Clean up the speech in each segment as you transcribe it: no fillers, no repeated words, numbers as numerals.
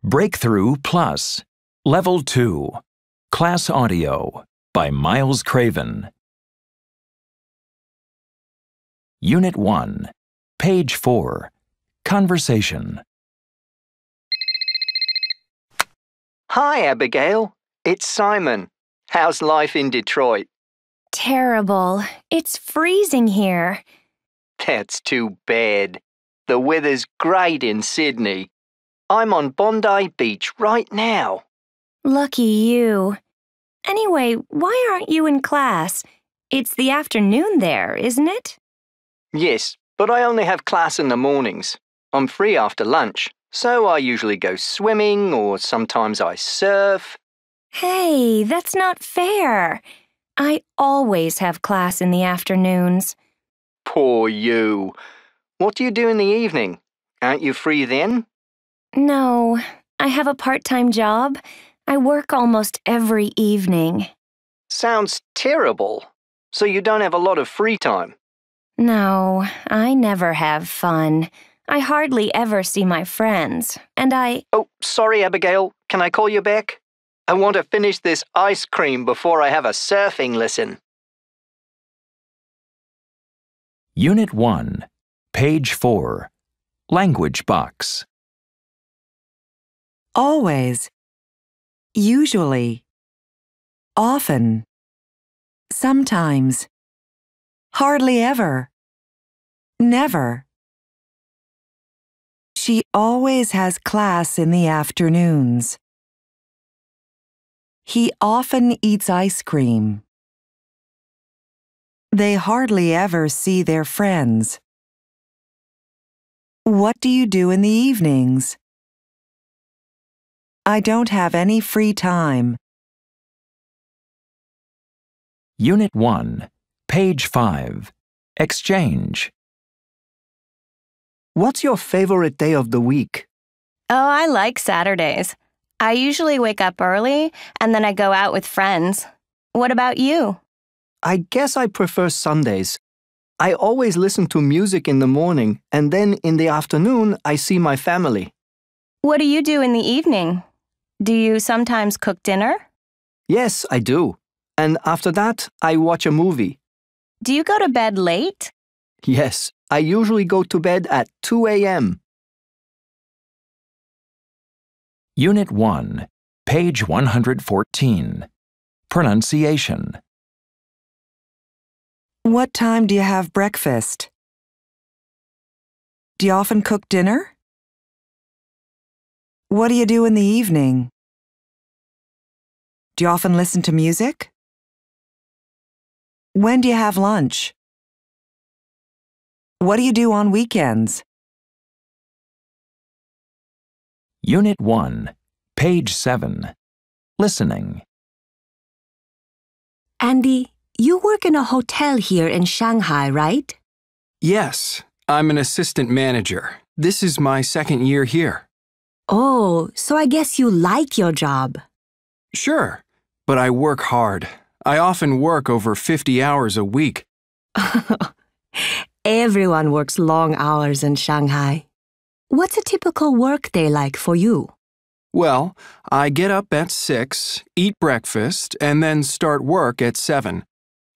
Breakthrough Plus, Level 2, Class Audio by Miles Craven. Unit 1, Page 4, Conversation. Hi, Abigail. It's Simon. How's life in Detroit? Terrible. It's freezing here. That's too bad. The weather's great in Sydney. I'm on Bondi Beach right now. Lucky you. Anyway, why aren't you in class? It's the afternoon there, isn't it? Yes, but I only have class in the mornings. I'm free after lunch, so I usually go swimming or sometimes I surf. Hey, that's not fair. I always have class in the afternoons. Poor you. What do you do in the evening? Aren't you free then? No, I have a part-time job. I work almost every evening. Sounds terrible. So you don't have a lot of free time? No, I never have fun. I hardly ever see my friends, and Oh, sorry, Abigail. Can I call you back? I want to finish this ice cream before I have a surfing lesson. Unit 1, Page 4, Language Box. Always, usually, often, sometimes, hardly ever, never. She always has class in the afternoons. He often eats ice cream. They hardly ever see their friends. What do you do in the evenings? I don't have any free time. Unit 1, Page 5, Exchange. What's your favorite day of the week? Oh, I like Saturdays. I usually wake up early and then I go out with friends. What about you? I guess I prefer Sundays. I always listen to music in the morning, and then in the afternoon I see my family. What do you do in the evening? Do you sometimes cook dinner? Yes, I do. And after that, I watch a movie. Do you go to bed late? Yes, I usually go to bed at 2 a.m. Unit 1, Page 114, Pronunciation. What time do you have breakfast? Do you often cook dinner? What do you do in the evening? Do you often listen to music? When do you have lunch? What do you do on weekends? Unit 1, Page 7, Listening. Andy, you work in a hotel here in Shanghai, right? Yes, I'm an assistant manager. This is my second year here. Oh, so I guess you like your job. Sure, but I work hard. I often work over 50 hours a week. Everyone works long hours in Shanghai. What's a typical workday like for you? Well, I get up at 6, eat breakfast, and then start work at 7.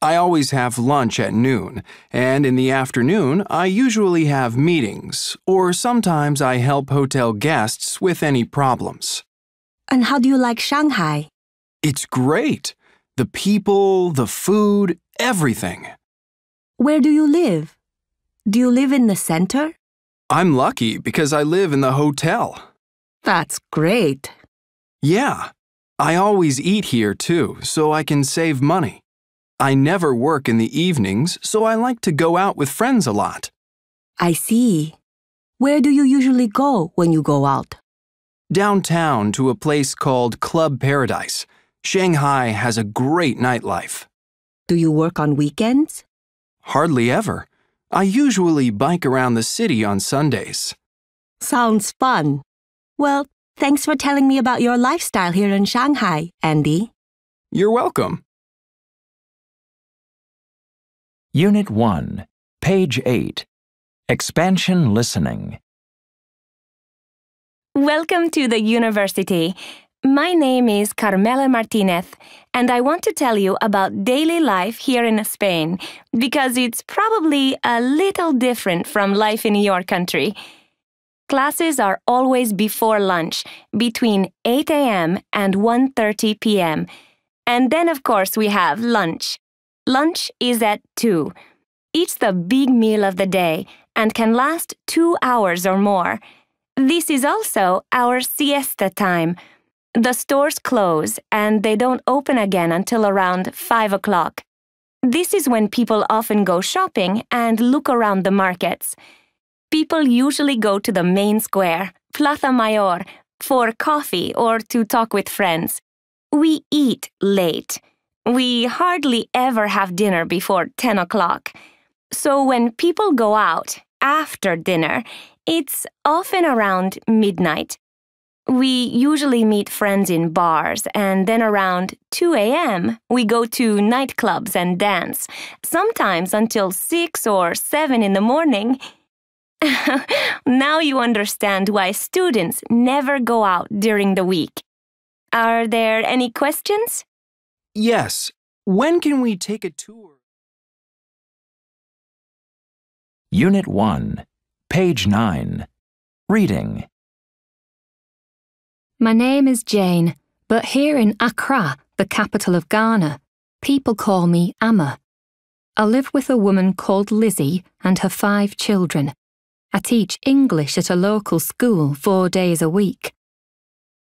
I always have lunch at noon, and in the afternoon, I usually have meetings, or sometimes I help hotel guests with any problems. And how do you like Shanghai? It's great. The people, the food, everything. Where do you live? Do you live in the center? I'm lucky because I live in the hotel. That's great. Yeah, I always eat here too, so I can save money. I never work in the evenings, so I like to go out with friends a lot. I see. Where do you usually go when you go out? Downtown to a place called Club Paradise. Shanghai has a great nightlife. Do you work on weekends? Hardly ever. I usually bike around the city on Sundays. Sounds fun. Well, thanks for telling me about your lifestyle here in Shanghai, Andy. You're welcome. Unit 1, Page 8, Expansion Listening. Welcome to the university. My name is Carmela Martinez, and I want to tell you about daily life here in Spain because it's probably a little different from life in your country. Classes are always before lunch, between 8 a.m. and 1:30 p.m. And then, of course, we have lunch. Lunch is at 2. It's the big meal of the day and can last 2 hours or more. This is also our siesta time. The stores close and they don't open again until around 5 o'clock. This is when people often go shopping and look around the markets. People usually go to the main square, Plaza Mayor, for coffee or to talk with friends. We eat late. We hardly ever have dinner before 10 o'clock. So when people go out after dinner, it's often around midnight. We usually meet friends in bars, and then around 2 a.m. we go to nightclubs and dance, sometimes until 6 or 7 in the morning. Now you understand why students never go out during the week. Are there any questions? Yes. When can we take a tour? Unit 1, page 9. Reading. My name is Jane, but here in Accra, the capital of Ghana, people call me Amma. I live with a woman called Lizzie and her 5 children. I teach English at a local school 4 days a week.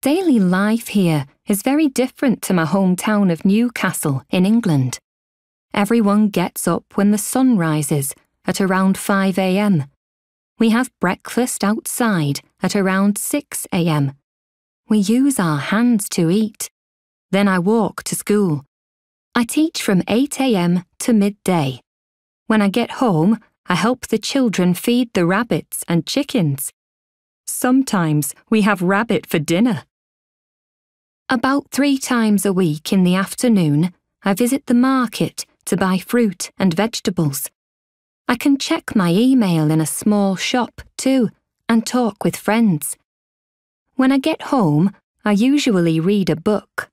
Daily life here is very different to my hometown of Newcastle in England. Everyone gets up when the sun rises at around 5 a.m. We have breakfast outside at around 6 a.m. We use our hands to eat. Then I walk to school. I teach from 8 a.m. to midday. When I get home, I help the children feed the rabbits and chickens. Sometimes we have rabbit for dinner. About 3 times a week in the afternoon, I visit the market to buy fruit and vegetables. I can check my email in a small shop too and talk with friends. When I get home, I usually read a book.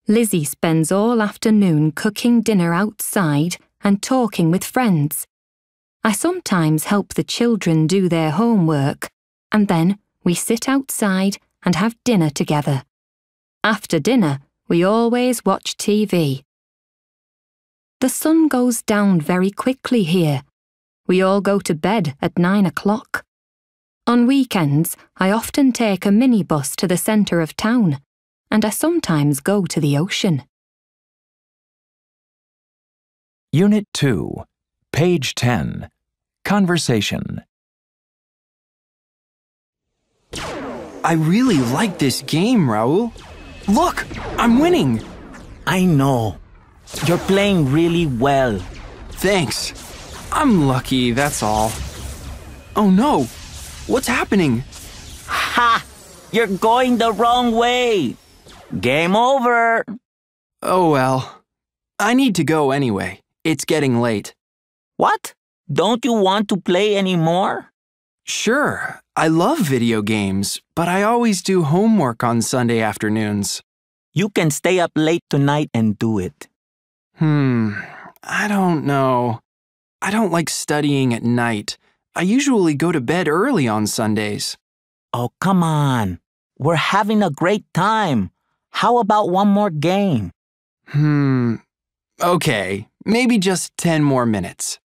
Lizzie spends all afternoon cooking dinner outside and talking with friends. I sometimes help the children do their homework, and then we sit outside and have dinner together. After dinner, we always watch TV. The sun goes down very quickly here. We all go to bed at 9 o'clock. On weekends, I often take a minibus to the centre of town, and I sometimes go to the ocean. Unit 2, page 10. Conversation. I really like this game, Raul. Look, I'm winning. I know. You're playing really well. Thanks. I'm lucky, that's all. Oh no, what's happening? Ha! You're going the wrong way. Game over. Oh well. I need to go anyway. It's getting late. What? Don't you want to play anymore? Sure, I love video games, but I always do homework on Sunday afternoons. You can stay up late tonight and do it. I don't know. I don't like studying at night. I usually go to bed early on Sundays. Oh, come on. We're having a great time. How about one more game? Okay, maybe just 10 more minutes.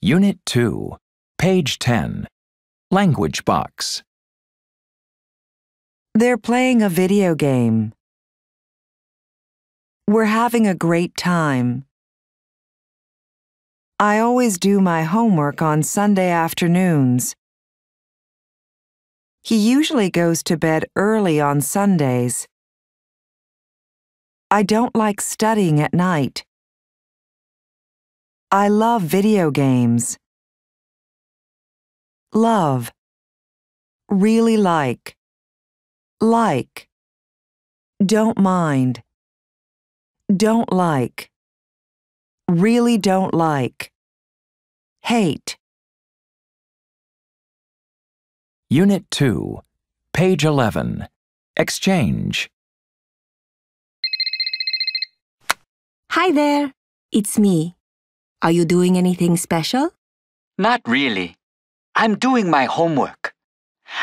Unit 2, page 10. Language box. They're playing a video game. We're having a great time. I always do my homework on Sunday afternoons. He usually goes to bed early on Sundays. I don't like studying at night. I love video games. Love. Really like. Like. Don't mind. Don't like. Really don't like. Hate. Unit 2, page 11. Exchange. Hi there. It's me. Are you doing anything special? Not really. I'm doing my homework.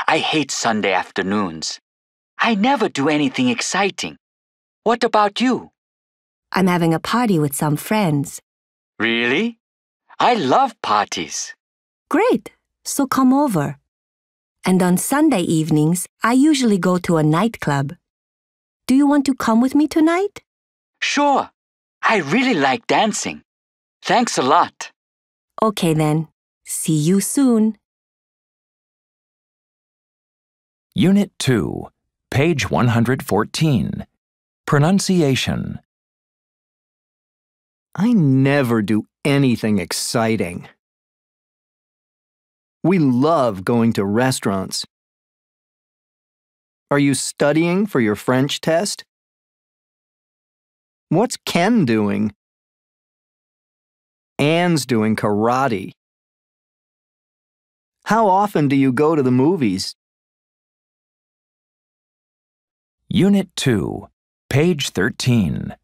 I hate Sunday afternoons. I never do anything exciting. What about you? I'm having a party with some friends. Really? I love parties. Great. So come over. And on Sunday evenings, I usually go to a nightclub. Do you want to come with me tonight? Sure. I really like dancing. Thanks a lot. Okay then. See you soon. Unit 2, page 114. Pronunciation. I never do anything exciting. We love going to restaurants. Are you studying for your French test? What's Ken doing? Anne's doing karate. How often do you go to the movies? Unit 2, page 13.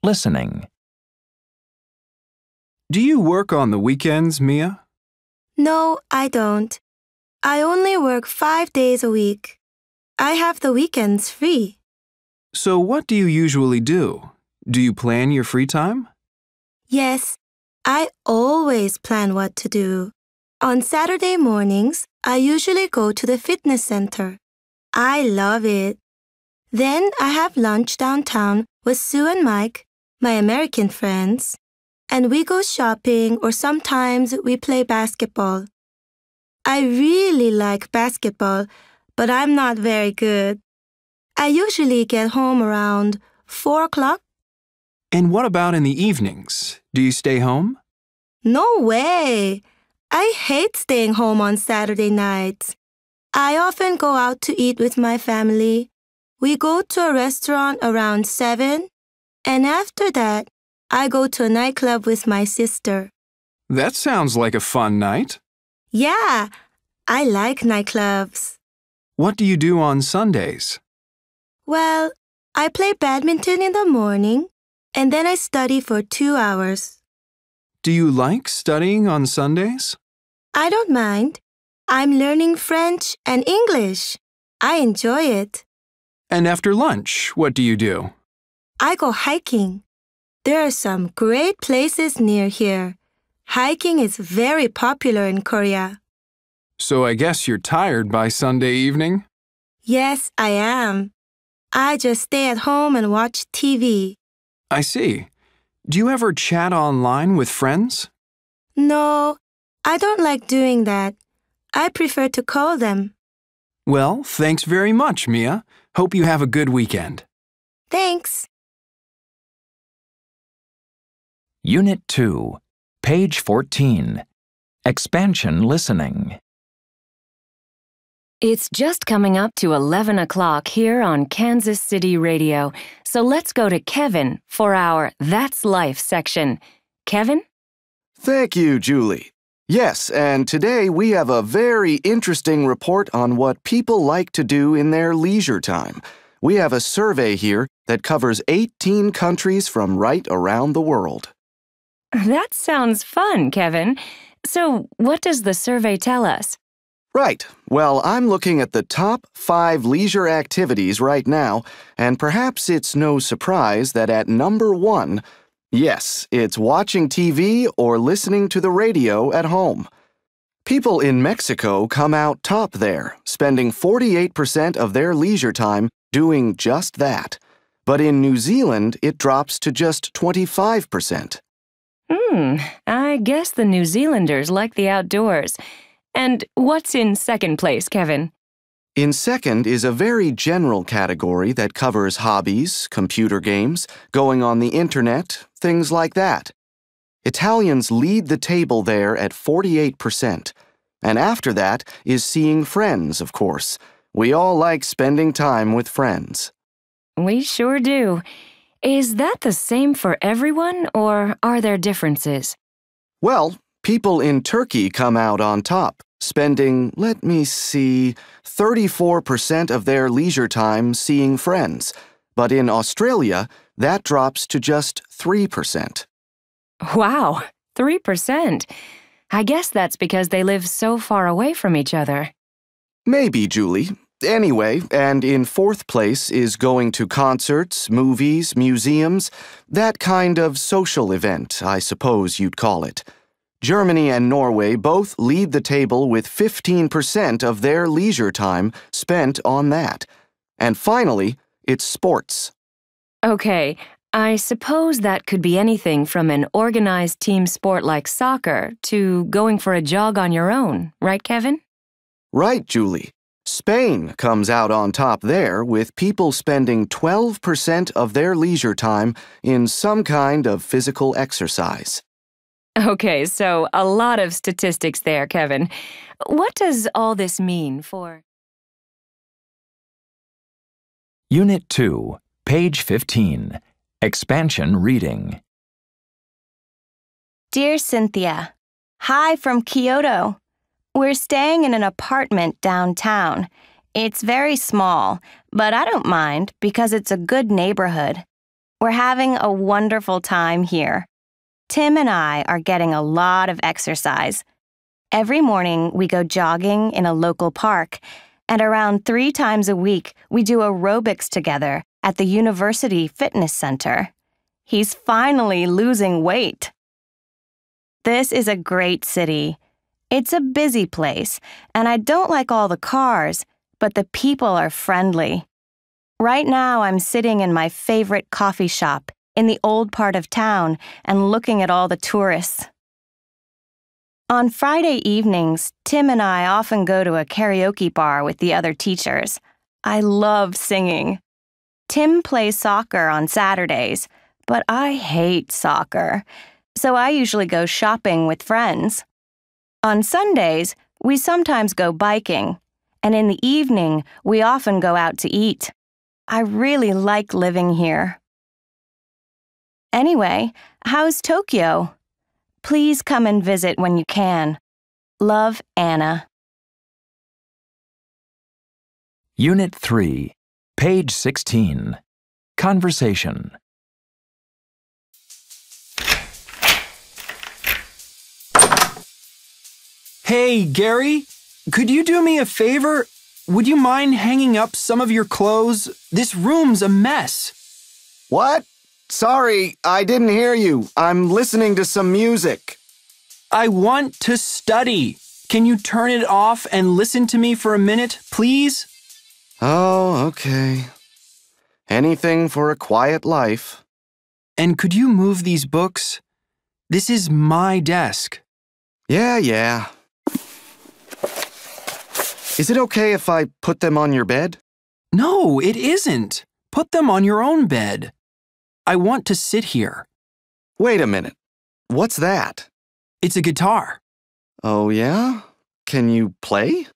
Listening. Do you work on the weekends, Mia? No, I don't. I only work 5 days a week. I have the weekends free. So what do you usually do? Do you plan your free time? Yes, I always plan what to do. On Saturday mornings, I usually go to the fitness center. I love it. Then I have lunch downtown with Sue and Mike, my American friends, and we go shopping or sometimes we play basketball. I really like basketball, but I'm not very good. I usually get home around 4 o'clock. And what about in the evenings? Do you stay home? No way! I hate staying home on Saturday nights. I often go out to eat with my family. We go to a restaurant around 7, and after that, I go to a nightclub with my sister. That sounds like a fun night. Yeah, I like nightclubs. What do you do on Sundays? Well, I play badminton in the morning, and then I study for 2 hours. Do you like studying on Sundays? I don't mind. I'm learning French and English. I enjoy it. And after lunch, what do you do? I go hiking. There are some great places near here. Hiking is very popular in Korea. So I guess you're tired by Sunday evening? Yes, I am. I just stay at home and watch TV. I see. Do you ever chat online with friends? No, I don't like doing that. I prefer to call them. Well, thanks very much, Mia. Hope you have a good weekend. Thanks. Unit 2, page 14. Expansion listening. It's just coming up to 11 o'clock here on Kansas City Radio, so let's go to Kevin for our That's Life section. Kevin? Thank you, Julie. Yes, and today we have a very interesting report on what people like to do in their leisure time. We have a survey here that covers 18 countries from right around the world. That sounds fun, Kevin. So, what does the survey tell us? Right. Well, I'm looking at the top 5 leisure activities right now, and perhaps it's no surprise that at number 1, yes, it's watching TV or listening to the radio at home. People in Mexico come out top there, spending 48% of their leisure time doing just that. But in New Zealand, it drops to just 25%. I guess the New Zealanders like the outdoors. And what's in second place, Kevin? In second is a very general category that covers hobbies, computer games, going on the internet, things like that. Italians lead the table there at 48%. And after that is seeing friends, of course. We all like spending time with friends. We sure do. Is that the same for everyone, or are there differences? Well, people in Turkey come out on top, spending, let me see, 34% of their leisure time seeing friends. But in Australia, that drops to just 3%. Wow, 3%. I guess that's because they live so far away from each other. Maybe, Julie. Anyway, and in fourth place is going to concerts, movies, museums, that kind of social event, I suppose you'd call it. Germany and Norway both lead the table with 15% of their leisure time spent on that. And finally, it's sports. Okay, I suppose that could be anything from an organized team sport like soccer to going for a jog on your own, right, Kevin? Right, Julie. Spain comes out on top there with people spending 12% of their leisure time in some kind of physical exercise. Okay, so a lot of statistics there, Kevin. What does all this mean for... Unit 2, page 15. Expansion reading. Dear Cynthia, hi from Kyoto. We're staying in an apartment downtown. It's very small, but I don't mind because it's a good neighborhood. We're having a wonderful time here. Tim and I are getting a lot of exercise. Every morning we go jogging in a local park, and around 3 times a week we do aerobics together at the University Fitness Center. He's finally losing weight. This is a great city. It's a busy place, and I don't like all the cars, but the people are friendly. Right now I'm sitting in my favorite coffee shop in the old part of town and looking at all the tourists. On Friday evenings, Tim and I often go to a karaoke bar with the other teachers. I love singing. Tim plays soccer on Saturdays, but I hate soccer, so I usually go shopping with friends. On Sundays, we sometimes go biking, and in the evening, we often go out to eat. I really like living here. Anyway, how's Tokyo? Please come and visit when you can. Love, Anna. Unit 3, page 16. Conversation. Hey, Gary, could you do me a favor? Would you mind hanging up some of your clothes? This room's a mess. What? Sorry, I didn't hear you. I'm listening to some music. I want to study. Can you turn it off and listen to me for a minute, please? Oh, okay. Anything for a quiet life. And could you move these books? This is my desk. Yeah. Is it okay if I put them on your bed? No, it isn't. Put them on your own bed. I want to sit here. Wait a minute. What's that? It's a guitar. Oh, yeah? Can you play?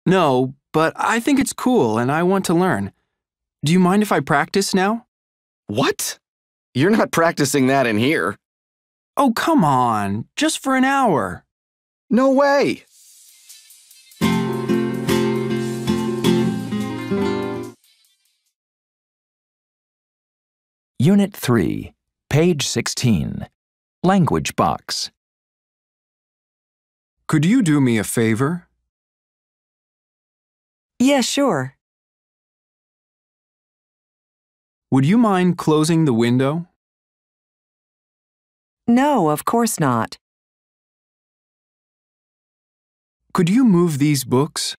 No, but I think it's cool and I want to learn. Do you mind if I practice now? What? You're not practicing that in here. Oh, come on. Just for an hour. No way. Unit 3, page 16. Language box. Could you do me a favor? Yeah, sure. Would you mind closing the window? No, of course not. Could you move these books?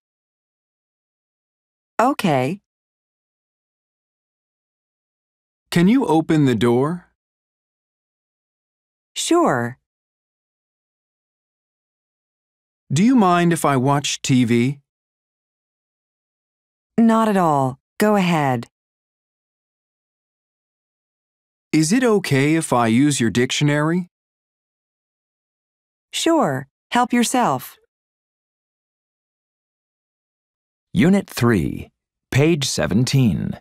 Okay. Can you open the door? Sure. Do you mind if I watch TV? Not at all. Go ahead. Is it okay if I use your dictionary? Sure. Help yourself. Unit 3, page 17.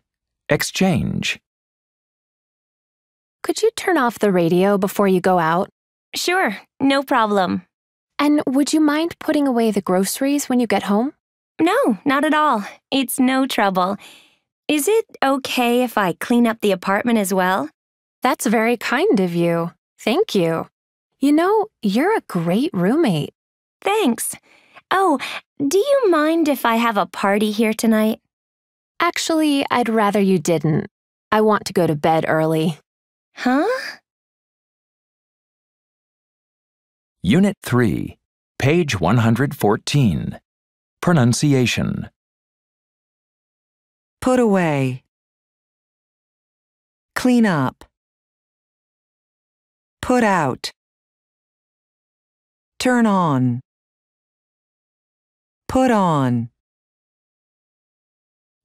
Exchange. Could you turn off the radio before you go out? Sure, no problem. And would you mind putting away the groceries when you get home? No, not at all. It's no trouble. Is it okay if I clean up the apartment as well? That's very kind of you. Thank you. You know, you're a great roommate. Thanks. Oh, do you mind if I have a party here tonight? Actually, I'd rather you didn't. I want to go to bed early. Huh? Unit 3, page 114. Pronunciation. Put away. Clean up. Put out. Turn on. Put on.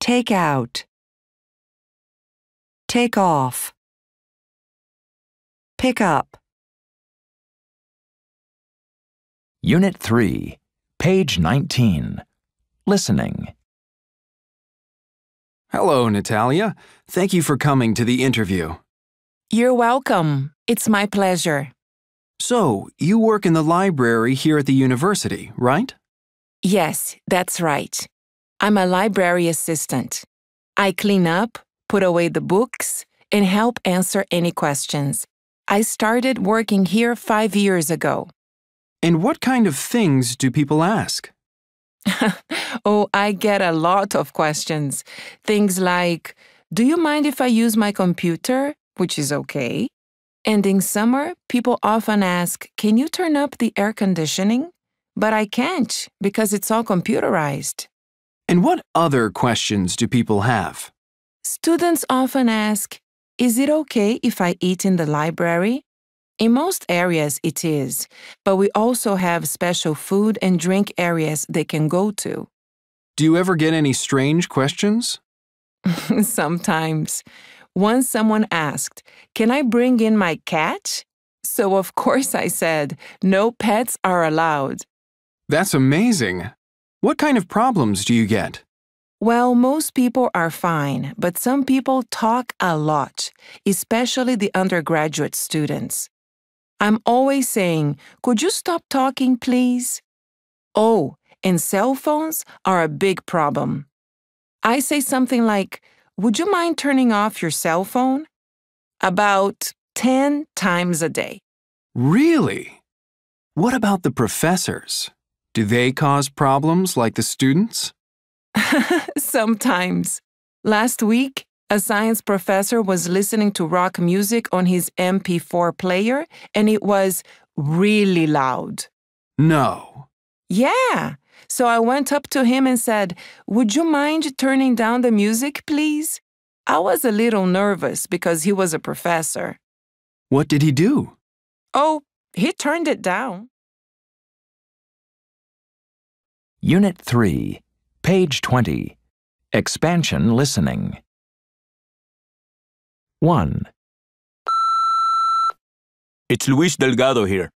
Take out. Take off. Pick up. Unit 3, page 19. Listening. Hello, Natalia. Thank you for coming to the interview. You're welcome. It's my pleasure. So, you work in the library here at the university, right? Yes, that's right. I'm a library assistant. I clean up, put away the books, and help answer any questions. I started working here 5 years ago. And what kind of things do people ask? Oh, I get a lot of questions. Things like, do you mind if I use my computer? Which is okay. And in summer, people often ask, can you turn up the air conditioning? But I can't because it's all computerized. And what other questions do people have? Students often ask, is it okay if I eat in the library? In most areas, it is, but we also have special food and drink areas they can go to. Do you ever get any strange questions? Sometimes. Once someone asked, can I bring in my cat? So of course I said, no pets are allowed. That's amazing. What kind of problems do you get? Well, most people are fine, but some people talk a lot, especially the undergraduate students. I'm always saying, could you stop talking, please? Oh, and cell phones are a big problem. I say something like, would you mind turning off your cell phone? About 10 times a day. Really? What about the professors? Do they cause problems like the students? Sometimes. Last week, a science professor was listening to rock music on his MP4 player, and it was really loud. No. Yeah. So I went up to him and said, would you mind turning down the music, please? I was a little nervous because he was a professor. What did he do? Oh, he turned it down. Unit 3, page 20. Expansion listening. 1. It's Luis Delgado here,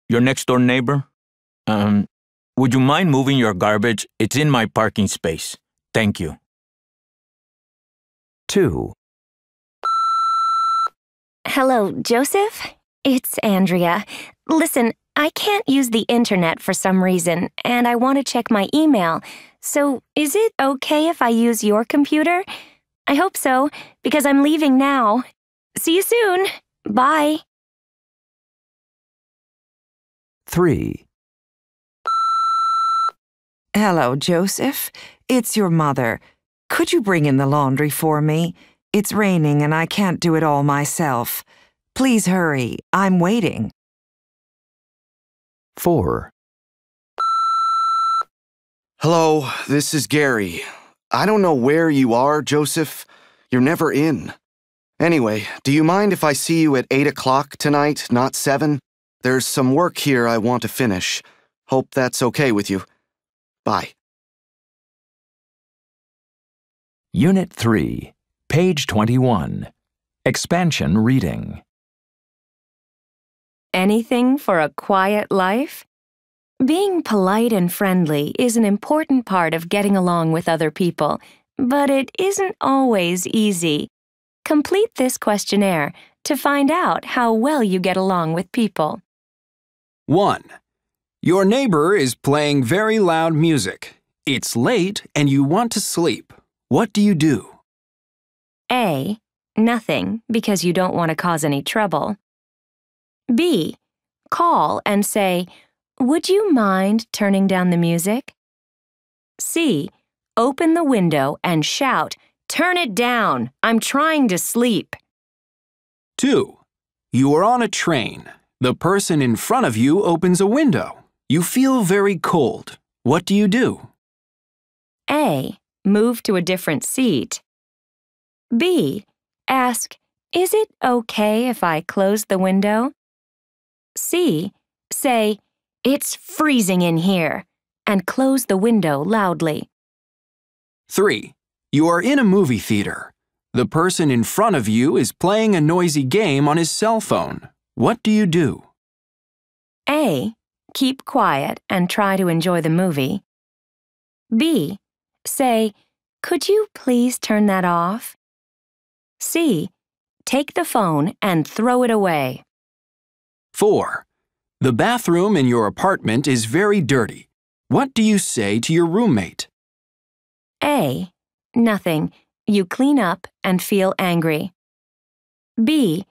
your next-door neighbor. Would you mind moving your garbage? It's in my parking space. Thank you. 2. Hello, Joseph? It's Andrea. Listen, I can't use the internet for some reason, and I want to check my email. So, is it okay if I use your computer? I hope so, because I'm leaving now. See you soon. Bye. 3. Hello, Joseph. It's your mother. Could you bring in the laundry for me? It's raining and I can't do it all myself. Please hurry. I'm waiting. 4. Hello, this is Gary. I don't know where you are, Joseph. You're never in. Anyway, do you mind if I see you at 8 o'clock tonight, not 7? There's some work here I want to finish. Hope that's okay with you. Bye. Unit 3, page 21. Expansion reading. Anything for a quiet life? Being polite and friendly is an important part of getting along with other people, but it isn't always easy. Complete this questionnaire to find out how well you get along with people. 1. Your neighbor is playing very loud music. It's late and you want to sleep. What do you do? A. Nothing, because you don't want to cause any trouble. B. Call and say, "Would you mind turning down the music?" C. Open the window and shout, "Turn it down! I'm trying to sleep." 2. You are on a train. The person in front of you opens a window. You feel very cold. What do you do? A. Move to a different seat. B. Ask, "Is it okay if I close the window?" C. Say, "It's freezing in here," and close the window loudly. 3. You are in a movie theater. The person in front of you is playing a noisy game on his cell phone. What do you do? A. Keep quiet and try to enjoy the movie. B. Say, "Could you please turn that off?" C. Take the phone and throw it away. 4. The bathroom in your apartment is very dirty. What do you say to your roommate? A. Nothing. You clean up and feel angry. B.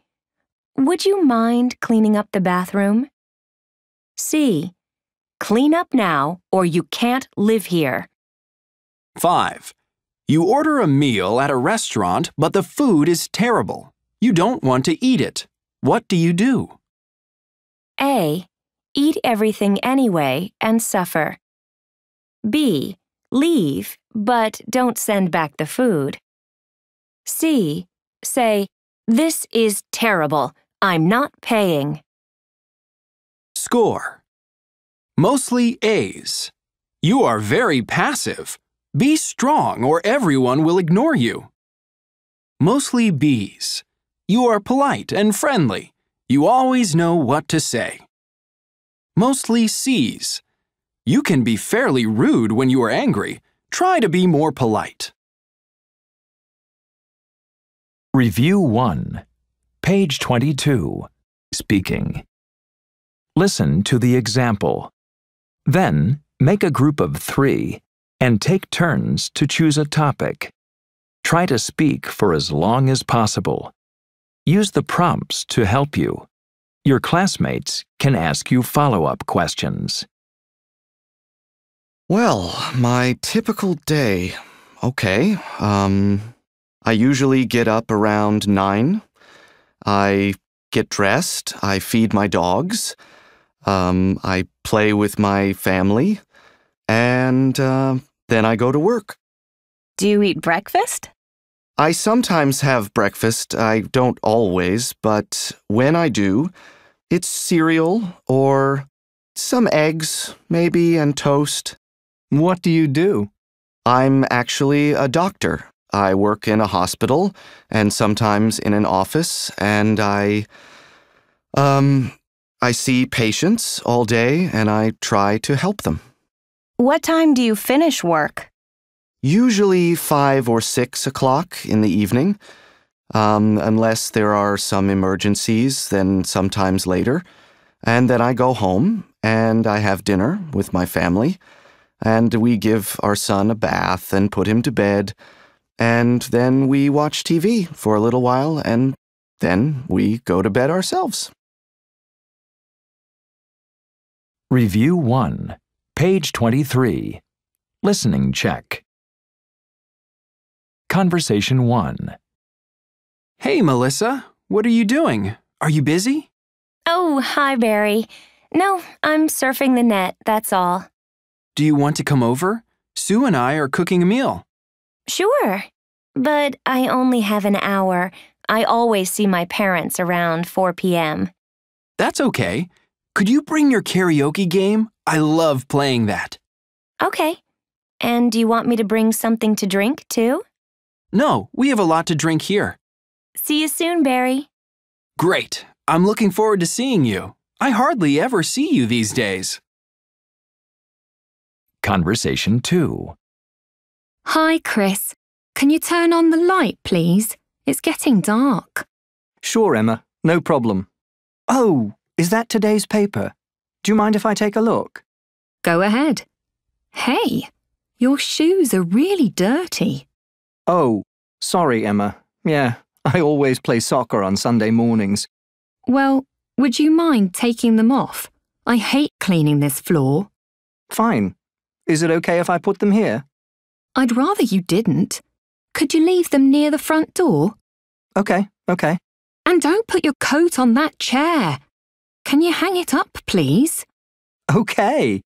Would you mind cleaning up the bathroom? C. Clean up now or you can't live here. 5. You order a meal at a restaurant, but the food is terrible. You don't want to eat it. What do you do? A. Eat everything anyway and suffer. B. Leave, but don't send back the food. C. Say, "This is terrible. I'm not paying." Score. Mostly A's. You are very passive. Be strong or everyone will ignore you. Mostly B's. You are polite and friendly. You always know what to say. Mostly C's. You can be fairly rude when you are angry. Try to be more polite. Review 1. Page 22. Speaking. Listen to the example. Then, make a group of 3 and take turns to choose a topic. Try to speak for as long as possible. Use the prompts to help you. Your classmates can ask you follow-up questions. Well, my typical day. Okay, I usually get up around 9. I get dressed, I feed my dogs, I play with my family, and then I go to work. Do you eat breakfast? I sometimes have breakfast. I don't always, but when I do, it's cereal or some eggs, maybe, and toast. What do you do? I'm actually a doctor. I work in a hospital and sometimes in an office, and I see patients all day and I try to help them. What time do you finish work? Usually 5 or 6 o'clock in the evening. Unless there are some emergencies, then sometimes later. And then I go home and I have dinner with my family. And we give our son a bath and put him to bed. And then we watch TV for a little while and then we go to bed ourselves. Review 1. Page 23. Listening check. Conversation 1. Hey, Melissa. What are you doing? Are you busy? Oh, hi, Barry. No, I'm surfing the net, that's all. Do you want to come over? Sue and I are cooking a meal. Sure, but I only have an hour. I always see my parents around 4 p.m. That's okay. Could you bring your karaoke game? I love playing that. Okay. And do you want me to bring something to drink, too? No, we have a lot to drink here. See you soon, Barry. Great. I'm looking forward to seeing you. I hardly ever see you these days. Conversation 2. Hi, Chris. Can you turn on the light, please? It's getting dark. Sure, Emma. No problem. Oh, is that today's paper? Do you mind if I take a look? Go ahead. Hey, your shoes are really dirty. Oh, sorry, Emma. Yeah, I always play soccer on Sunday mornings. Well, would you mind taking them off? I hate cleaning this floor. Fine. Is it okay if I put them here? I'd rather you didn't. Could you leave them near the front door? Okay. And don't put your coat on that chair. Can you hang it up, please? Okay.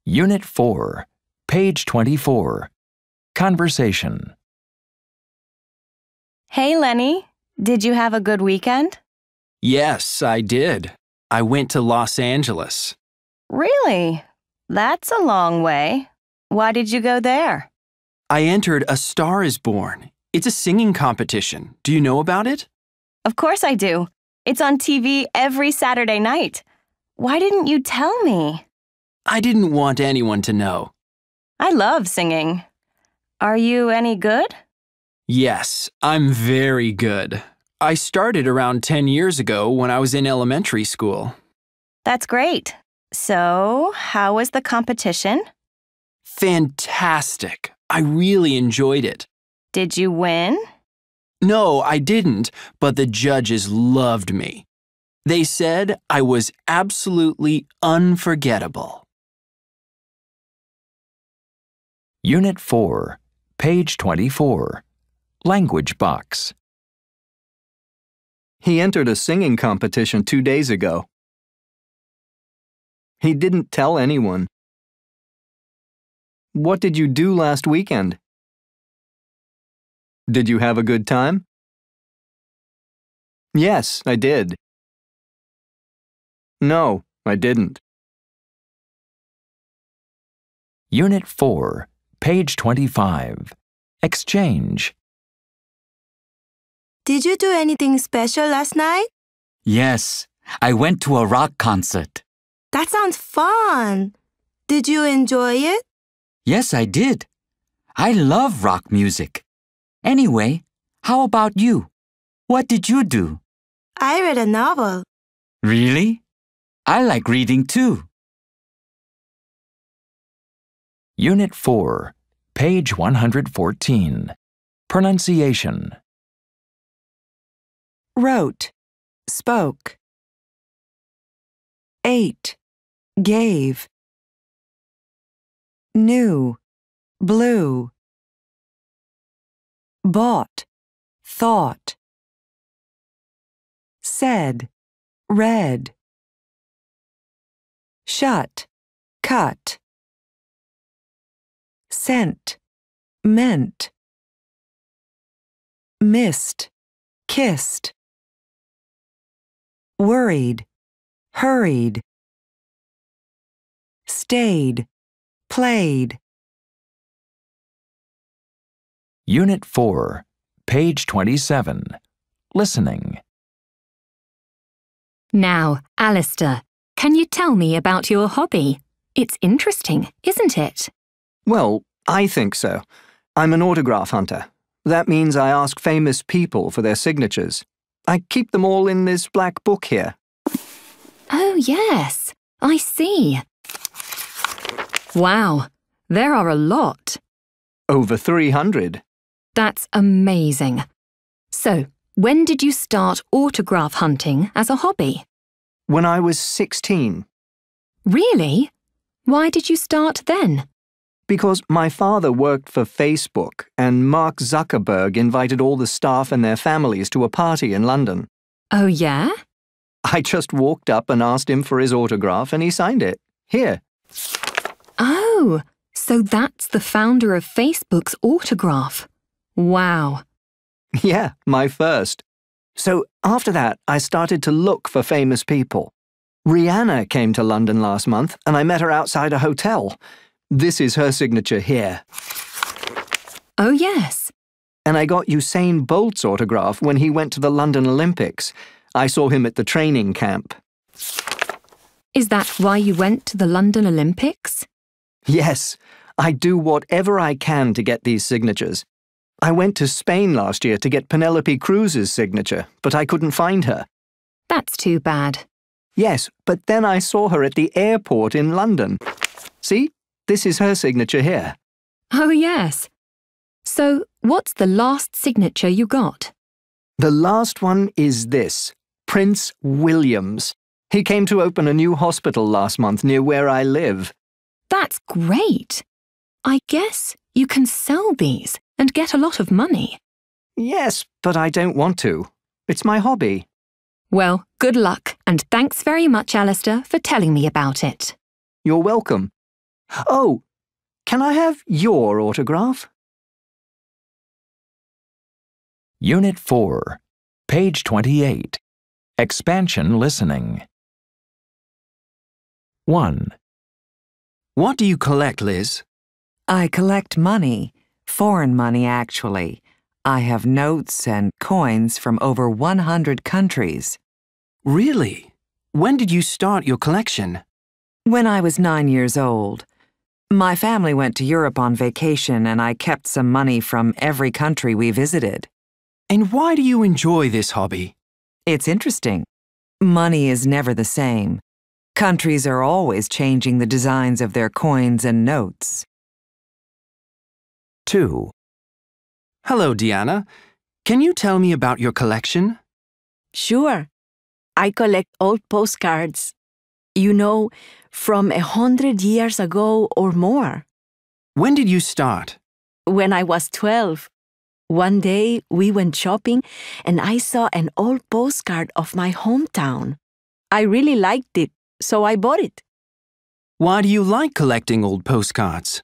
Unit 4, page 24. Conversation. Hey, Lenny. Did you have a good weekend? Yes, I did. I went to Los Angeles. Really? That's a long way. Why did you go there? I entered A Star is Born. It's a singing competition. Do you know about it? Of course I do. It's on TV every Saturday night. Why didn't you tell me? I didn't want anyone to know. I love singing. Are you any good? Yes, I'm very good. I started around 10 years ago when I was in elementary school. That's great. So, how was the competition? Fantastic. I really enjoyed it. Did you win? No, I didn't, but the judges loved me. They said I was absolutely unforgettable. Unit 4, page 24. Language box. He entered a singing competition 2 days ago. He didn't tell anyone. What did you do last weekend? Did you have a good time? Yes, I did. No, I didn't. Unit 4, page 25. Exchange. Did you do anything special last night? Yes, I went to a rock concert. That sounds fun. Did you enjoy it? Yes, I did. I love rock music. Anyway, how about you? What did you do? I read a novel. Really? I like reading too. Unit 4, page 114. Pronunciation. Wrote, spoke. Ate, gave. Knew, blew. Bought, thought. Said, read. Shut, cut. Sent, meant. Missed, kissed. Worried, hurried. Stayed, played. Unit 4, page 27. Listening. Now, Alistair, can you tell me about your hobby? It's interesting, isn't it? Well, I think so. I'm an autograph hunter. That means I ask famous people for their signatures. I keep them all in this black book here. Oh, yes, I see. Wow, there are a lot. Over 300. That's amazing. So, when did you start autograph hunting as a hobby? When I was 16. Really? Why did you start then? Because my father worked for Facebook and Mark Zuckerberg invited all the staff and their families to a party in London. Oh, yeah? I just walked up and asked him for his autograph and he signed it. Here. Oh, so that's the founder of Facebook's autograph. Wow. Yeah, my first. So after that, I started to look for famous people. Rihanna came to London last month and I met her outside a hotel. This is her signature here. Oh, yes. And I got Usain Bolt's autograph when he went to the London Olympics. I saw him at the training camp. Is that why you went to the London Olympics? Yes, I do whatever I can to get these signatures. I went to Spain last year to get Penelope Cruz's signature, but I couldn't find her. That's too bad. Yes, but then I saw her at the airport in London. See? This is her signature here. Oh, yes. So, what's the last signature you got? The last one is this, Prince William's. He came to open a new hospital last month near where I live. That's great. I guess you can sell these and get a lot of money. Yes, but I don't want to. It's my hobby. Well, good luck, and thanks very much, Alistair, for telling me about it. You're welcome. Oh, can I have your autograph? Unit 4, page 28. Expansion listening. 1. What do you collect, Liz? I collect money, foreign money actually. I have notes and coins from over 100 countries. Really? When did you start your collection? When I was 9 years old. My family went to Europe on vacation and I kept some money from every country we visited. And why do you enjoy this hobby? It's interesting. Money is never the same. Countries are always changing the designs of their coins and notes. 2. Hello, Diana. Can you tell me about your collection? Sure. I collect old postcards. You know, from 100 years ago or more. When did you start? When I was 12. One day we went shopping and I saw an old postcard of my hometown. I really liked it, so I bought it. Why do you like collecting old postcards?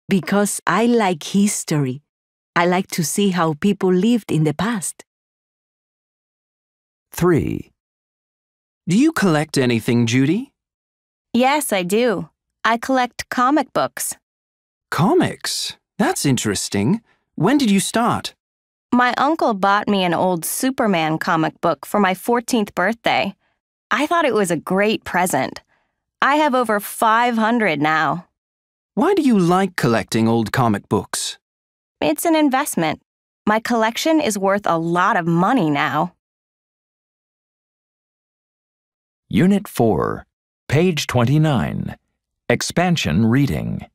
Because I like history. I like to see how people lived in the past. 3. Do you collect anything, Judy? Yes, I do. I collect comic books. Comics? That's interesting. When did you start? My uncle bought me an old Superman comic book for my 14th birthday. I thought it was a great present. I have over 500 now. Why do you like collecting old comic books? It's an investment. My collection is worth a lot of money now. Unit 4, page 29. Expansion reading.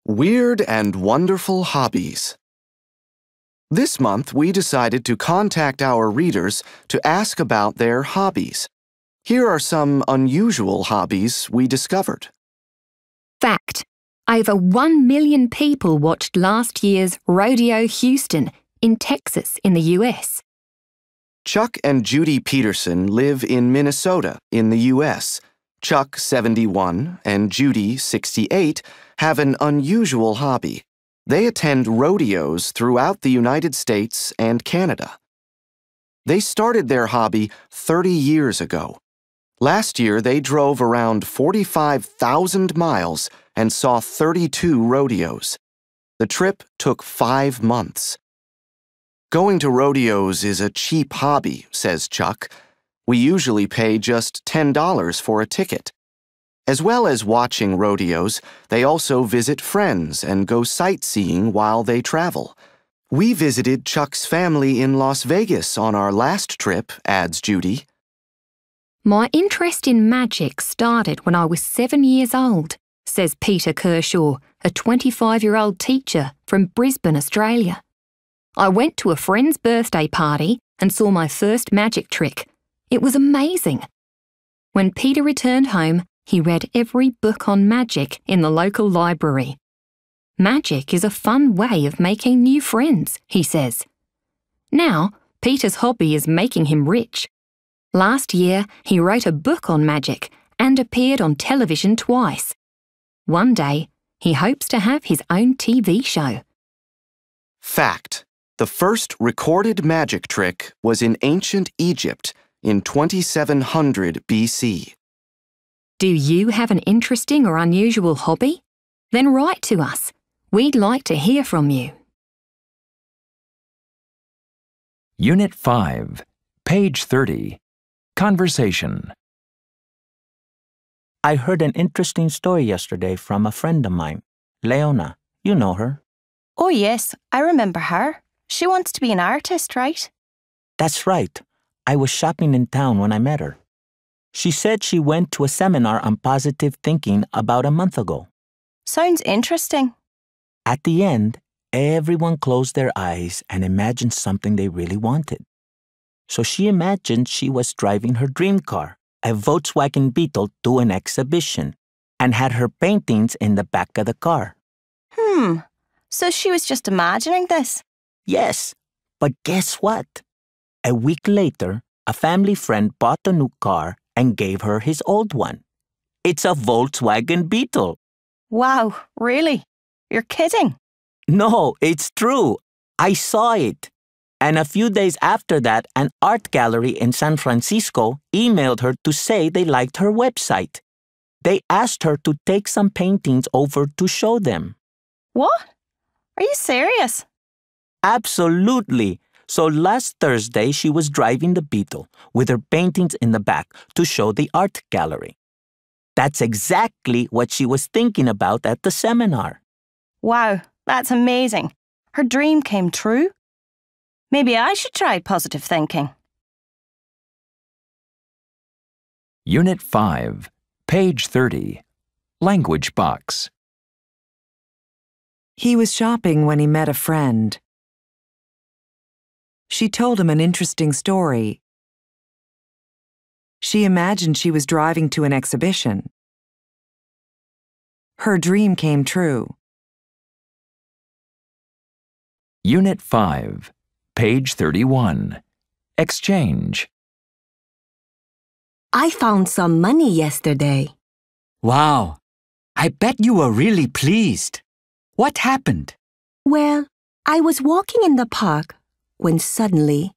Weird and wonderful hobbies. This month, we decided to contact our readers to ask about their hobbies. Here are some unusual hobbies we discovered. Fact. Over 1 million people watched last year's Rodeo Houston in Texas in the US. Chuck and Judy Peterson live in Minnesota in the US. Chuck, 71, and Judy, 68, have an unusual hobby. They attend rodeos throughout the United States and Canada. They started their hobby 30 years ago. Last year, they drove around 45,000 miles and saw 32 rodeos. The trip took 5 months. Going to rodeos is a cheap hobby, says Chuck. We usually pay just $10 for a ticket. As well as watching rodeos, they also visit friends and go sightseeing while they travel. We visited Chuck's family in Las Vegas on our last trip, adds Judy. My interest in magic started when I was 7 years old, says Peter Kershaw, a 25-year-old teacher from Brisbane, Australia. I went to a friend's birthday party and saw my first magic trick. It was amazing. When Peter returned home, he read every book on magic in the local library. Magic is a fun way of making new friends, he says. Now, Peter's hobby is making him rich. Last year, he wrote a book on magic and appeared on television twice. One day, he hopes to have his own TV show. Fact. The first recorded magic trick was in ancient Egypt in 2700 BC. Do you have an interesting or unusual hobby? Then write to us. We'd like to hear from you. Unit 5, page 30. Conversation. I heard an interesting story yesterday from a friend of mine, Leona. You know her. Oh, yes, I remember her. She wants to be an artist, right? That's right. I was shopping in town when I met her. She said she went to a seminar on positive thinking about a month ago. Sounds interesting. At the end, everyone closed their eyes and imagined something they really wanted. So she imagined she was driving her dream car, a Volkswagen Beetle, to an exhibition, and had her paintings in the back of the car. So she was just imagining this? Yes, but guess what? A week later, a family friend bought a new car and gave her his old one. It's a Volkswagen Beetle. Wow, really? You're kidding? No, it's true. I saw it. And a few days after that, an art gallery in San Francisco emailed her to say they liked her website. They asked her to take some paintings over to show them. What? Are you serious? Absolutely. So last Thursday, she was driving the Beetle with her paintings in the back to show the art gallery. That's exactly what she was thinking about at the seminar. Wow, that's amazing. Her dream came true. Maybe I should try positive thinking. Unit 5, page 30. Language box. He was shopping when he met a friend. She told him an interesting story. She imagined she was driving to an exhibition. Her dream came true. Unit 5, page 31. Exchange. I found some money yesterday. Wow. I bet you were really pleased. What happened? Well, I was walking in the park when suddenly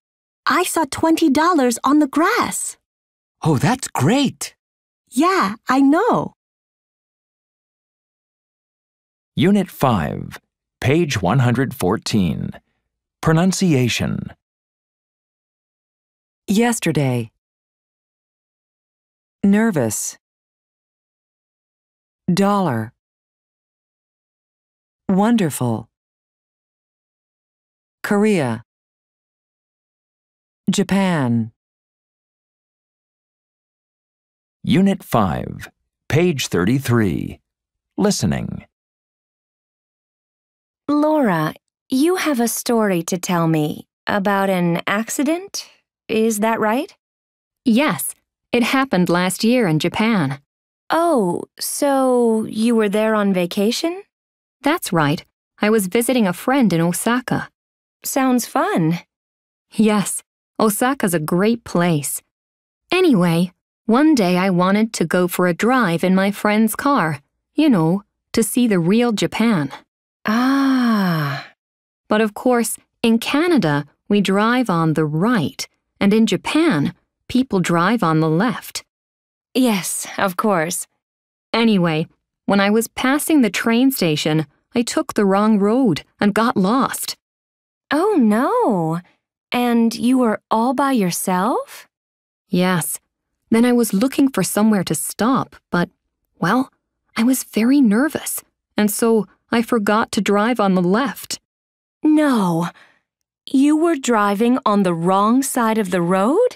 I saw $20 on the grass. Oh, that's great. Yeah, I know. Unit 5, page 114. Pronunciation. Yesterday. Nervous. Dollar. Wonderful. Korea. Japan. Unit 5, page 33. Listening. Laura, you have a story to tell me about an accident, is that right? Yes, it happened last year in Japan. Oh, so you were there on vacation? That's right. I was visiting a friend in Osaka. Sounds fun. Yes, Osaka's a great place. Anyway, one day I wanted to go for a drive in my friend's car, to see the real Japan. Ah. But of course, in Canada, we drive on the right, and in Japan, people drive on the left. Yes, of course. Anyway, when I was passing the train station, I took the wrong road and got lost. Oh no. And you were all by yourself? Yes. Then I was looking for somewhere to stop, but, I was very nervous, and so I forgot to drive on the left. No. You were driving on the wrong side of the road?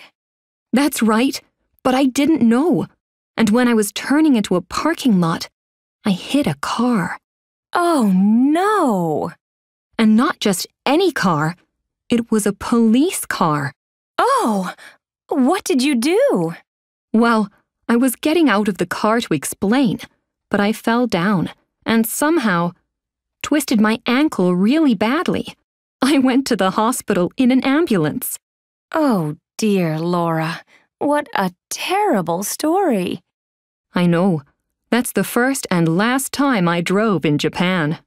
That's right, but I didn't know. And when I was turning into a parking lot, I hit a car. Oh no. And not just any car. It was a police car. Oh, what did you do? Well, I was getting out of the car to explain, but I fell down and somehow twisted my ankle really badly. I went to the hospital in an ambulance. Oh dear, Laura. What a terrible story. I know. That's the first and last time I drove in Japan.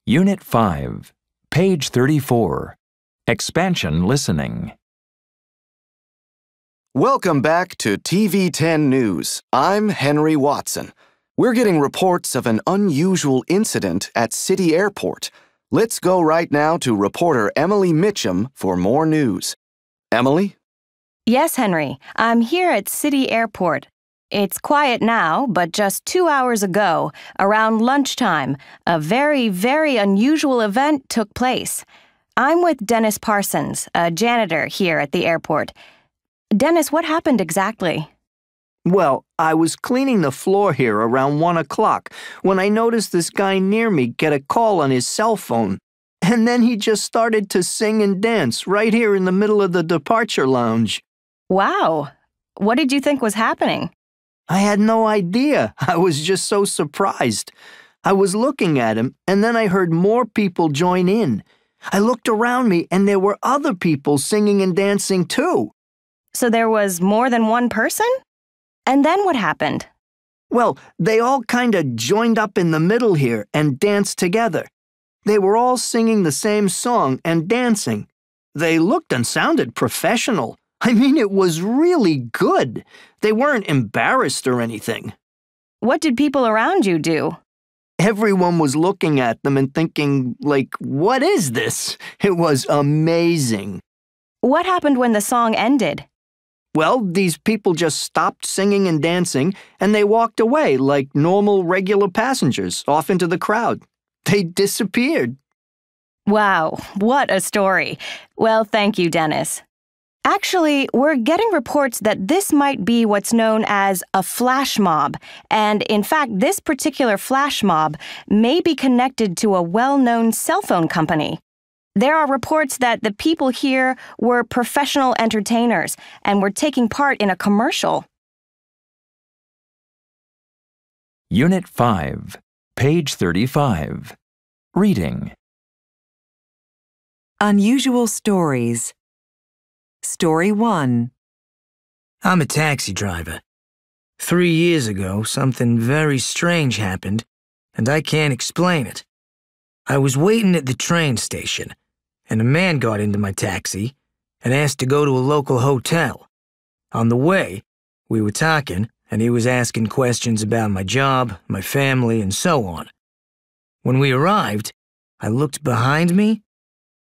Unit 5, page 34. Expansion listening. Welcome back to TV10 News. I'm Henry Watson. We're getting reports of an unusual incident at City Airport. Let's go right now to reporter Emily Mitchum for more news. Emily? Yes, Henry. I'm here at City Airport. It's quiet now, but just 2 hours ago, around lunchtime, a very, very unusual event took place. I'm with Dennis Parsons, a janitor here at the airport. Dennis, what happened exactly? Well, I was cleaning the floor here around 1 o'clock when I noticed this guy near me get a call on his cell phone. And then he just started to sing and dance right here in the middle of the departure lounge. Wow. What did you think was happening? I had no idea. I was just so surprised. I was looking at him, and then I heard more people join in. I looked around me, and there were other people singing and dancing too. So there was more than one person? And then what happened? Well, they all kind of joined up in the middle here and danced together. They were all singing the same song and dancing. They looked and sounded professional. I mean, it was really good. They weren't embarrassed or anything. What did people around you do? Everyone was looking at them and thinking, like, what is this? It was amazing. What happened when the song ended? Well, these people just stopped singing and dancing, and they walked away like normal, regular passengers off into the crowd. They disappeared. Wow, what a story. Well, thank you, Dennis. Actually, we're getting reports that this might be what's known as a flash mob, and in fact, this particular flash mob may be connected to a well-known cell phone company. There are reports that the people here were professional entertainers and were taking part in a commercial. Unit 5, page 35. Reading. Unusual stories. Story 1. I'm a taxi driver. 3 years ago, something very strange happened, and I can't explain it. I was waiting at the train station, and a man got into my taxi and asked to go to a local hotel. On the way, we were talking, and he was asking questions about my job, my family, and so on. When we arrived, I looked behind me,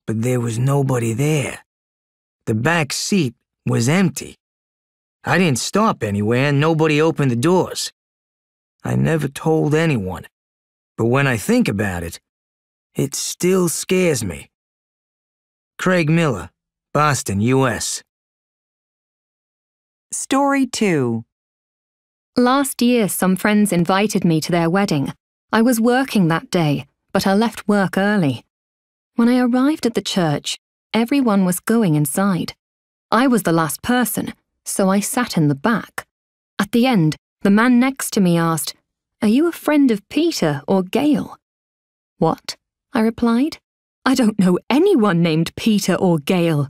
but there was nobody there. The back seat was empty. I didn't stop anywhere and nobody opened the doors. I never told anyone, but when I think about it, it still scares me. Craig Miller, Boston, U.S. Story 2. Last year, some friends invited me to their wedding. I was working that day, but I left work early. When I arrived at the church, everyone was going inside. I was the last person, so I sat in the back. At the end, the man next to me asked, "Are you a friend of Peter or Gail?" "What?" I replied. "I don't know anyone named Peter or Gail.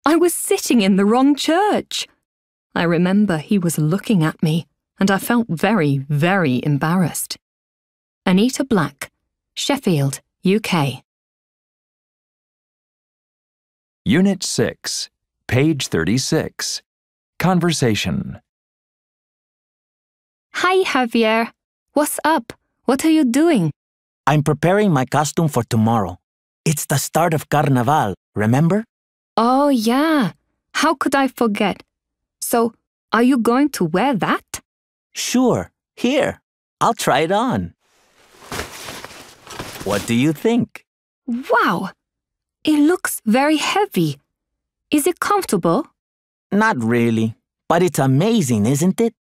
I was sitting in the wrong church." I remember he was looking at me, and I felt very, very embarrassed. Anita Black, Sheffield, UK. Unit 6, page 36. Conversation. Hi, Javier. What's up? What are you doing? I'm preparing my costume for tomorrow. It's the start of carnival, remember? Oh, yeah. How could I forget? So, are you going to wear that? Sure. Here, I'll try it on. What do you think? Wow. It looks very heavy. Is it comfortable? Not really, but it's amazing, isn't it?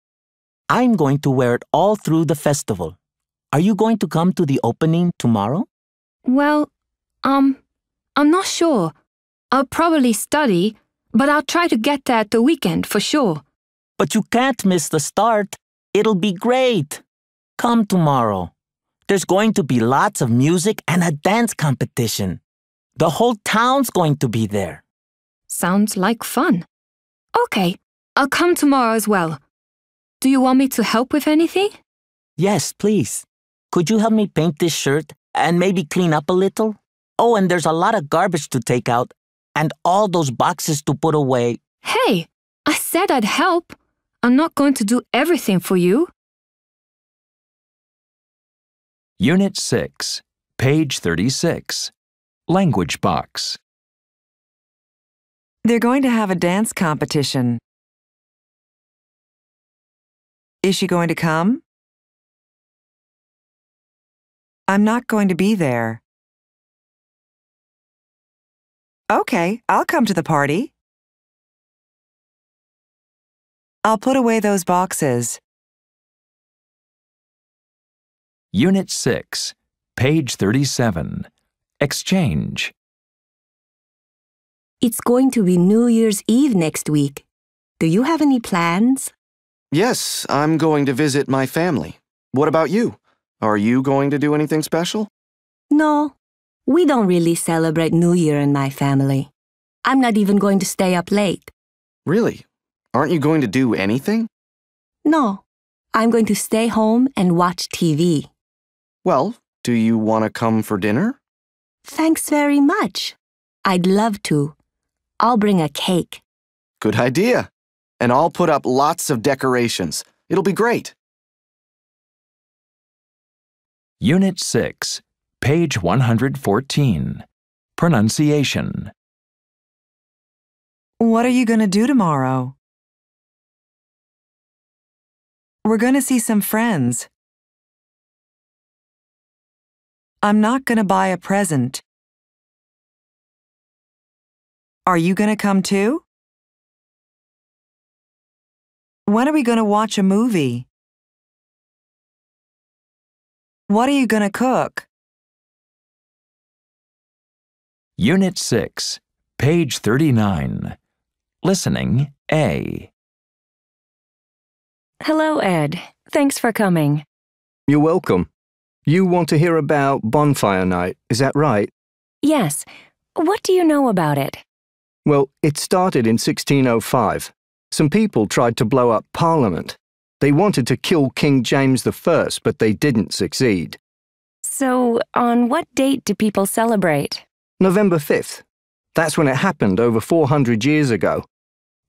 I'm going to wear it all through the festival. Are you going to come to the opening tomorrow? Well, I'm not sure. I'll probably study, but I'll try to get there at the weekend for sure. But you can't miss the start. It'll be great. Come tomorrow. There's going to be lots of music and a dance competition. The whole town's going to be there. Sounds like fun. Okay, I'll come tomorrow as well. Do you want me to help with anything? Yes, please. Could you help me paint this shirt and maybe clean up a little? Oh, and there's a lot of garbage to take out and all those boxes to put away. Hey, I said I'd help. I'm not going to do everything for you. Unit 6, page 36. Language box. They're going to have a dance competition. Is she going to come? I'm not going to be there. Okay, I'll come to the party. I'll put away those boxes. Unit 6, page 37. Exchange. It's going to be New Year's Eve next week. Do you have any plans? Yes, I'm going to visit my family. What about you? Are you going to do anything special? No, we don't really celebrate New Year in my family. I'm not even going to stay up late. Really? Aren't you going to do anything? No, I'm going to stay home and watch TV. Well, do you want to come for dinner? Thanks very much. I'd love to. I'll bring a cake. Good idea. And I'll put up lots of decorations. It'll be great. Unit 6, page 114. Pronunciation. What are you going to do tomorrow? We're going to see some friends. I'm not going to buy a present. Are you going to come too? When are we going to watch a movie? What are you going to cook? Unit 6, page 39. Listening A. Hello, Ed. Thanks for coming. You're welcome. You want to hear about Bonfire Night, is that right? Yes. What do you know about it? Well, it started in 1605. Some people tried to blow up Parliament. They wanted to kill King James I, but they didn't succeed. So, on what date do people celebrate? November 5th. That's when it happened over 400 years ago.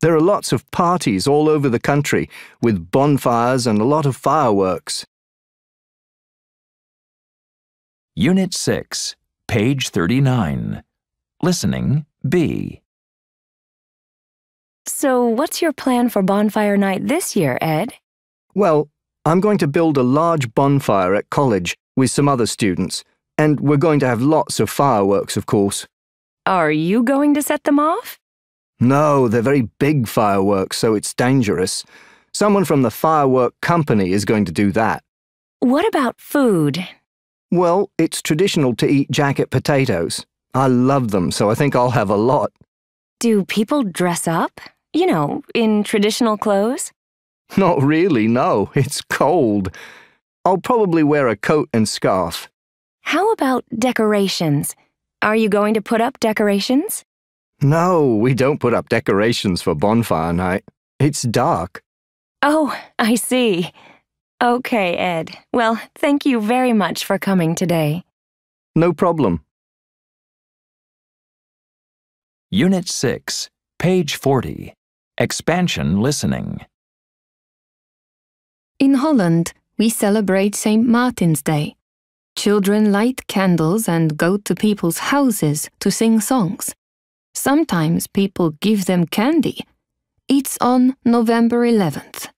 There are lots of parties all over the country with bonfires and a lot of fireworks. Unit 6, page 39. Listening B. So, what's your plan for Bonfire Night this year, Ed? Well, I'm going to build a large bonfire at college with some other students, and we're going to have lots of fireworks, of course. Are you going to set them off? No, they're very big fireworks, so it's dangerous. Someone from the firework company is going to do that. What about food? Well, it's traditional to eat jacket potatoes. I love them, so I think I'll have a lot. Do people dress up? You know, in traditional clothes? Not really, no. It's cold. I'll probably wear a coat and scarf. How about decorations? Are you going to put up decorations? No, we don't put up decorations for Bonfire Night. It's dark. Oh, I see. Okay, Ed. Well, thank you very much for coming today. No problem. Unit 6, page 40. Expansion listening. In Holland, we celebrate St. Martin's Day. Children light candles and go to people's houses to sing songs. Sometimes people give them candy. It's on November 11th.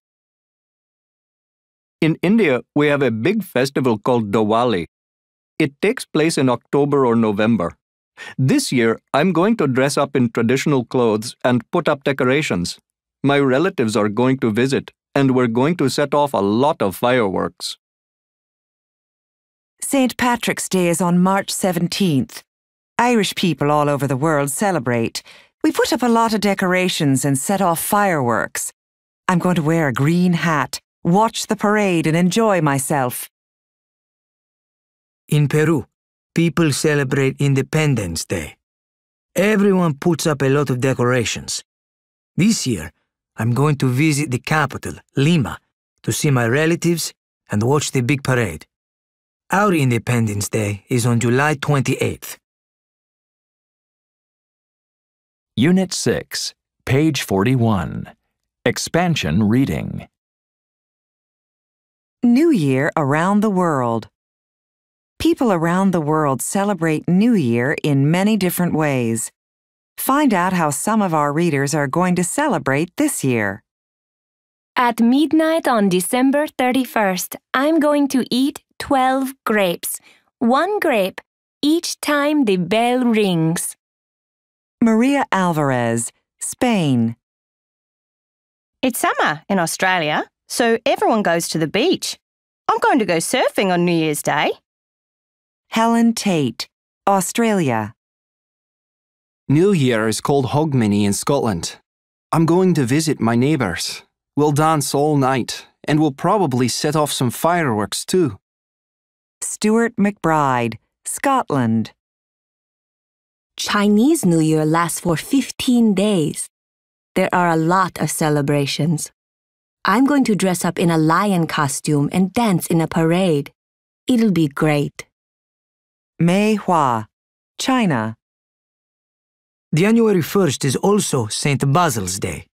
In India, we have a big festival called Diwali. It takes place in October or November. This year, I'm going to dress up in traditional clothes and put up decorations. My relatives are going to visit, and we're going to set off a lot of fireworks. St. Patrick's Day is on March 17th. Irish people all over the world celebrate. We put up a lot of decorations and set off fireworks. I'm going to wear a green hat, watch the parade and enjoy myself. In Peru, people celebrate Independence Day. Everyone puts up a lot of decorations. This year, I'm going to visit the capital, Lima, to see my relatives and watch the big parade. Our Independence Day is on July 28th. Unit 6, page 41. Expansion reading. New Year around the world. People around the world celebrate New Year in many different ways. Find out how some of our readers are going to celebrate this year. At midnight on December 31st, I'm going to eat 12 grapes. 1 grape each time the bell rings. Maria Alvarez, Spain. It's summer in Australia, so everyone goes to the beach. I'm going to go surfing on New Year's Day. Helen Tate, Australia. New Year is called Hogmanay in Scotland. I'm going to visit my neighbours. We'll dance all night, and we'll probably set off some fireworks too. Stuart McBride, Scotland. Chinese New Year lasts for 15 days. There are a lot of celebrations. I'm going to dress up in a lion costume and dance in a parade. It'll be great. Mei Hua, China. January 1st is also St. Basil's Day.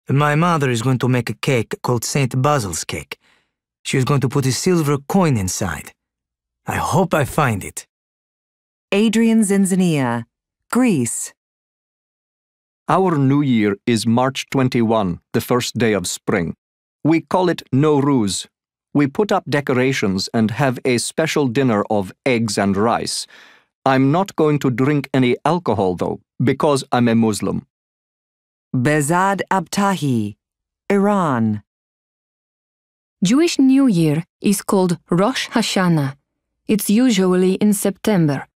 My mother is going to make a cake called St. Basil's cake. She is going to put a silver coin inside. I hope I find it. Adrian Zinzania, Greece. Our New Year is March 21, the first day of spring. We call it Nowruz. We put up decorations and have a special dinner of eggs and rice. I'm not going to drink any alcohol, though, because I'm a Muslim. Bezad Abtahi, Iran. Jewish New Year is called Rosh Hashanah. It's usually in September.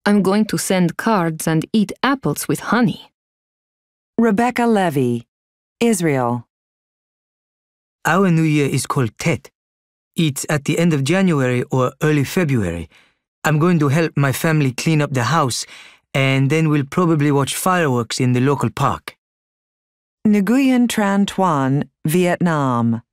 I'm going to send cards and eat apples with honey. Rebecca Levy, Israel. Our New Year is called Tet. It's at the end of January or early February. I'm going to help my family clean up the house, and then we'll probably watch fireworks in the local park. Nguyen Tran Tuan, Vietnam.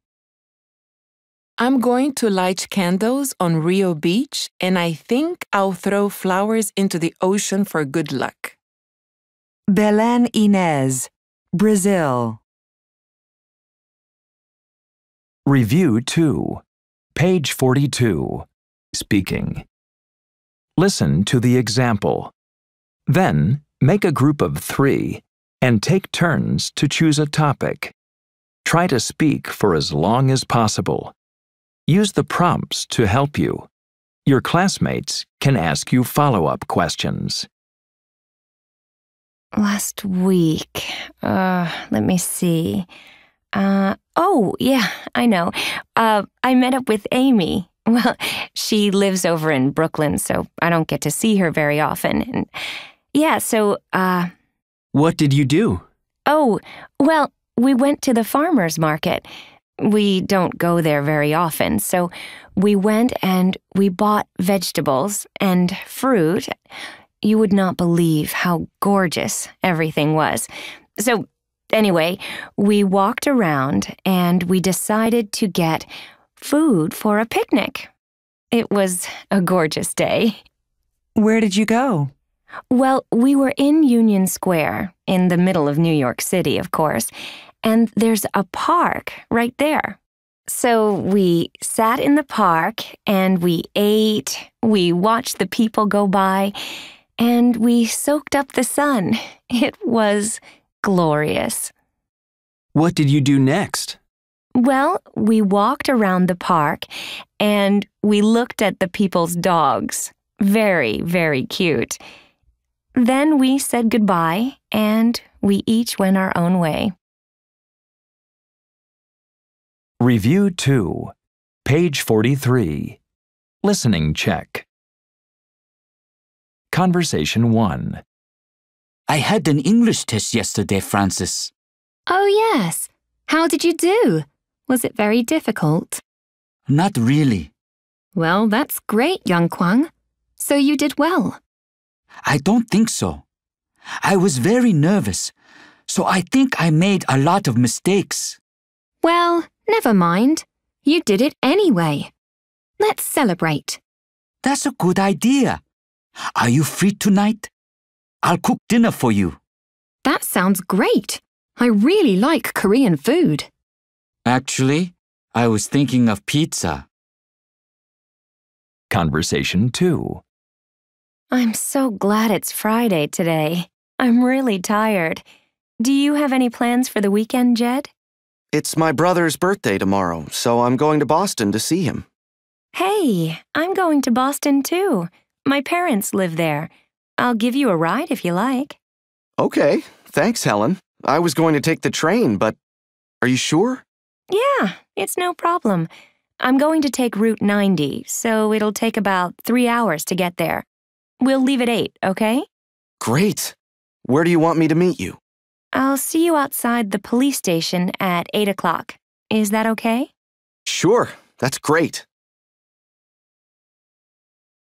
I'm going to light candles on Rio Beach, and I think I'll throw flowers into the ocean for good luck. Belen Inez, Brazil. Review 2, page 42. Speaking. Listen to the example. Then, make a group of 3 and take turns to choose a topic. Try to speak for as long as possible. Use the prompts to help you. Your classmates can ask you follow-up questions. Last week, let me see. Oh, yeah, I know. I met up with Amy. Well, she lives over in Brooklyn, so I don't get to see her very often. And yeah, so, What did you do? Oh, well, we went to the farmer's market. We don't go there very often, so we went and we bought vegetables and fruit. You would not believe how gorgeous everything was. So, anyway, we walked around and we decided to get food for a picnic. It was a gorgeous day. Where did you go? Well, we were in Union Square, in the middle of New York City, of course, and there's a park right there. So we sat in the park and we ate, we watched the people go by, and we soaked up the sun. It was glorious. What did you do next? Well, we walked around the park and we looked at the people's dogs. Very, very cute. Then we said goodbye and we each went our own way. Review 2, page 43. Listening check. Conversation 1. I had an English test yesterday, Francis. Oh, yes. How did you do? Was it very difficult? Not really. Well, that's great, Young Kwang. So you did well. I don't think so. I was very nervous, so I think I made a lot of mistakes. Well, never mind. You did it anyway. Let's celebrate. That's a good idea. Are you free tonight? I'll cook dinner for you. That sounds great. I really like Korean food. Actually, I was thinking of pizza. Conversation 2. I'm so glad it's Friday today. I'm really tired. Do you have any plans for the weekend, Jed? It's my brother's birthday tomorrow, so I'm going to Boston to see him. Hey, I'm going to Boston too. My parents live there. I'll give you a ride if you like. Okay, thanks, Helen. I was going to take the train, but are you sure? Yeah, it's no problem. I'm going to take Route 90, so it'll take about 3 hours to get there. We'll leave at 8, okay? Great. Where do you want me to meet you? I'll see you outside the police station at 8 o'clock. Is that okay? Sure, that's great.